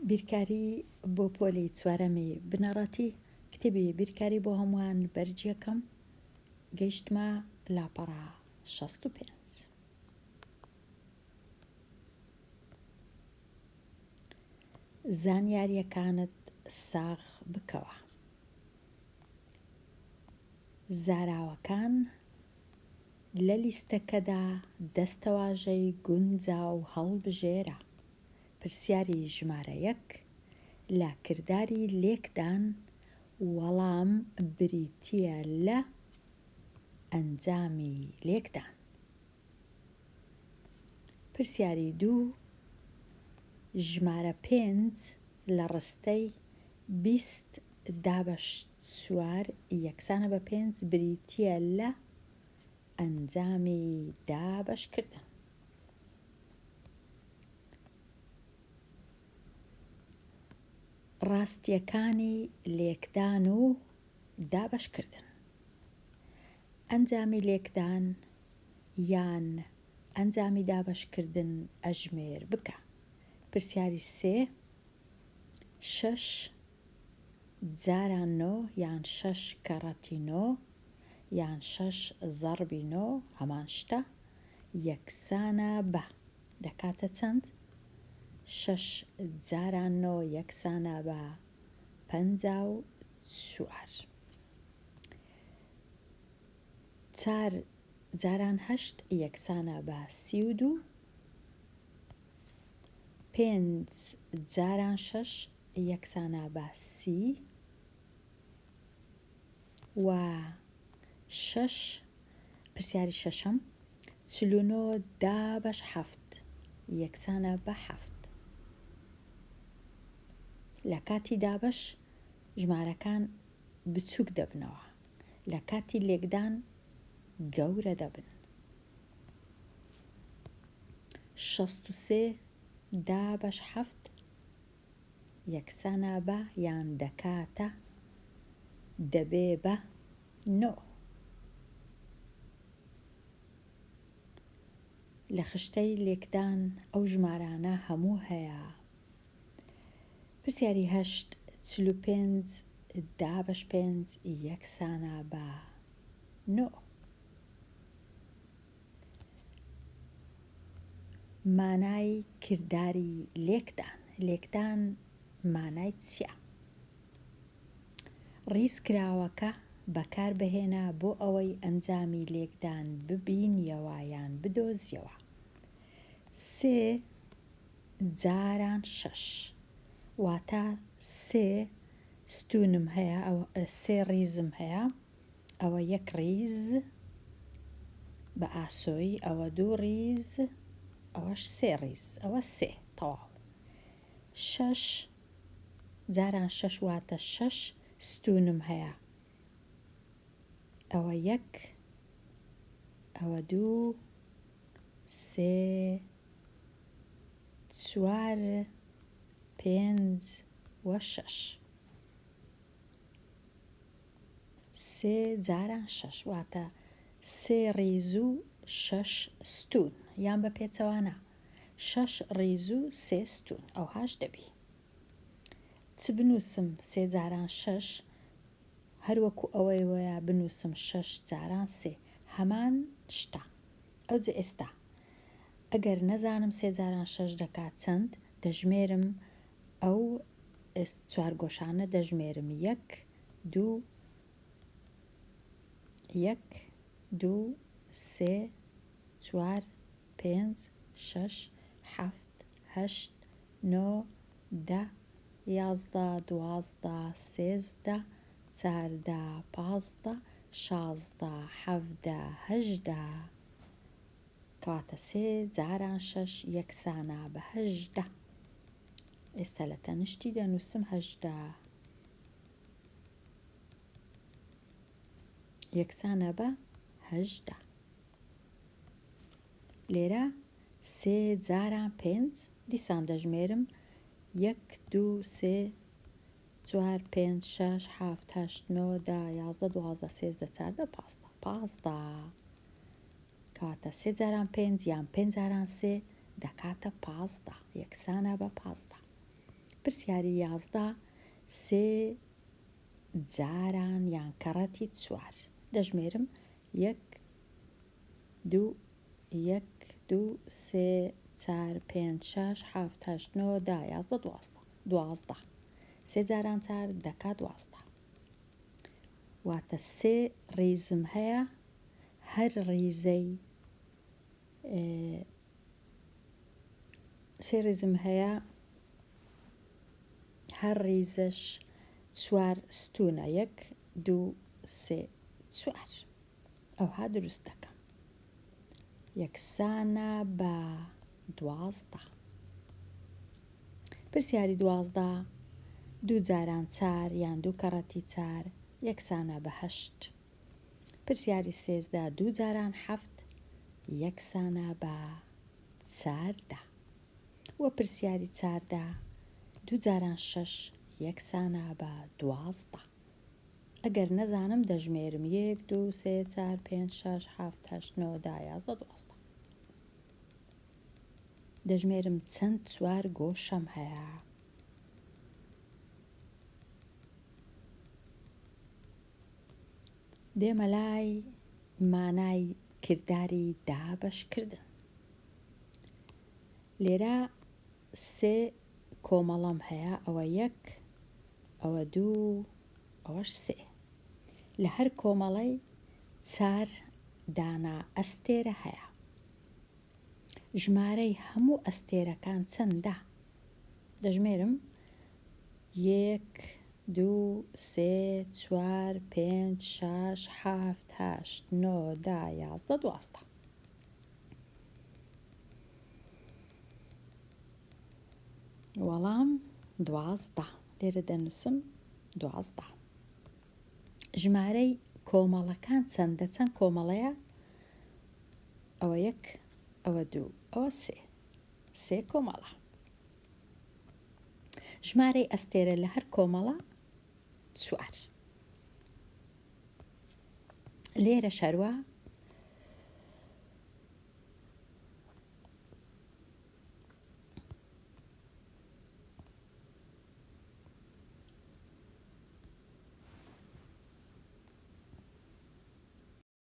بیرکاری بۆ پۆلی چوارەمی بنەڕەتی کتێبی بیرکاری بۆ هەمووان بەرجەکەم گەیشتمە لاپەڕە 65. زانیاریەکانت ساغ بکەوە. زاراوەکان لە لیستەکەدا دەستەواژەی گونجاو هەڵبژێرە. پرسیاری ژمارە 1 لە کرداری لێکدان وەڵام بریتیە لە ئەنجامی لێکدان. پرسیاری 2 ژمارە 5 لە ڕستەی 20 دابەش 4 یەکسانە بە 5 بریتیە لە ئەنجامی دابەشکردن. ڕاستیەکانی لێکدان و دابەشکردن. ئەنجامی لێکدان یان ئەنجامی دابەشکردن ئەژمێر بکە. پرسیاری 3 6 جاران 9 یان 6 کەڕەتی 9 یان 6 زەڕبی 9 هەمان شتە یەکسانە بە دەکاتە چەند؟ 6 جاران 9 یەکسانە بە 54. 4 جاران 8 یەکسانە بە 32. 5 جاران 6 یەکسانە بە 30 و 6 پرسیاری 6 49 دابەش 7 یەکسانە بە 7. لە کاتی دابەش ژمارەکان بچووک دەبنەوە، لە کاتی لێکدان گەورە دەبن. 63 دابەش 7 یەکسانە بە یان دەکاتە دەبێ بە 9. لە خشتەی لێکدان ئەو ژمارانە هەموو هەیە. پرسیاری 8 45 دابەش 5 یەکسانە بە 9. مانای کرداری لێکدان. لێکدان مانای چییە؟ ڕیزکراوەکە بەکاربهێنە بۆ ئەوەی ئەنجامی لێکدان ببینیەوە یان بدۆزیەوە. 3 جاران 6 واتە 3 ستونم هەیە، 3 ڕیزم هەیە، ئەوە 1 ڕیز بە ئاسۆی، ئەوە 2 ڕیز، ئەوەش 3 ڕیز، ئەوە 3 تەواو. 6 جاران 6 واتە 6 ستونم هەیە، ئەوە 1 ئەوە 2 3 4 5 و 6. 3 جاران 6 واتە 3 ڕیز و 6 ستون یان بە پێچەوانە 6 ڕیز و 3 ستون ئەوهاش دەبی. چ بنووسم 3 جاران 6 هەروەکو ئەوەی وەیە بنووسم 6 جاران 3 هەمان شتە. ئەوجێ ئێستا ئەگەر نەزانم 3 جاران 6 دەکات چەند، دەژمێرم ئەو چوارگۆشانە دەژمێرم 1 2 1 2 3 4 5 6 7 8 9 10 11 12 13 14 15 16 17 18 کەواتە 3 جاران 6 یەکسانە بە 18. ئێستا لە تەنیشتی دەنووسم 18 یەکسانە بە 18. لێرە 3 جاران 5 دیسان دەژمێرم 1 2 3 4 5 6 7 8 9 10 11 12 13 14 15 کەواتە 3 جاران 5 یان 5 جاران 3 دەکاتە 15 یەکسانە بە 15. پرسیاری 11 سێ جاران یان کەڕەتی 4 دەژمێرم 1 2 1 2 3 4 5 6 7 8 9 10 11 12 سێ جاران 4 دەکات 12 واتە سێ ڕیزم هەیە هەر ڕیزەی سێ ڕیزم هەیە هەر ڕیزەش 4 ستونە 1 2 3 4 ئەوها دروست دەکەم یەکسانە بە 12 پرسیاری 12 دوو جاران 4 یان دوو کەڕەتی 4 یەکسانە بە 8 پرسیاری 13 دوو جاران 7 یەکسانە بە 14 وە پرسیاری 14 دوو جاران 6 یەکسانە بە 12 ئەگەر نەزانم دەژمێرم 1 2 3 4 5 6 7 8 9 10 11 12 دەژمێرم چەند 4 گۆشەم هەیە دێمە لای مانای کردداری دابەشکردن لێرە سێ کۆمەڵەم هەیە ئەوە 1 ئەوە 2 ئەوەش 3 لە هەر کۆمەڵەی 4 دانا ئەستێرە هەیە ژمارەی هەموو ئەستێرەکان چەندە دەژمێرم 1 2 3 4 5 6 7 8 9 10 11 12 وەڵام 12 لێرە دەنووسم 12 ژمارەی کۆمەڵەکان چەندە چەند کۆمەڵەیە ئەوە 1 ئەوە 2 ئەوە 3 کۆمەڵە ژمارەی ئەستێرە لە هەر کۆمەڵە 4 لێرە شەروە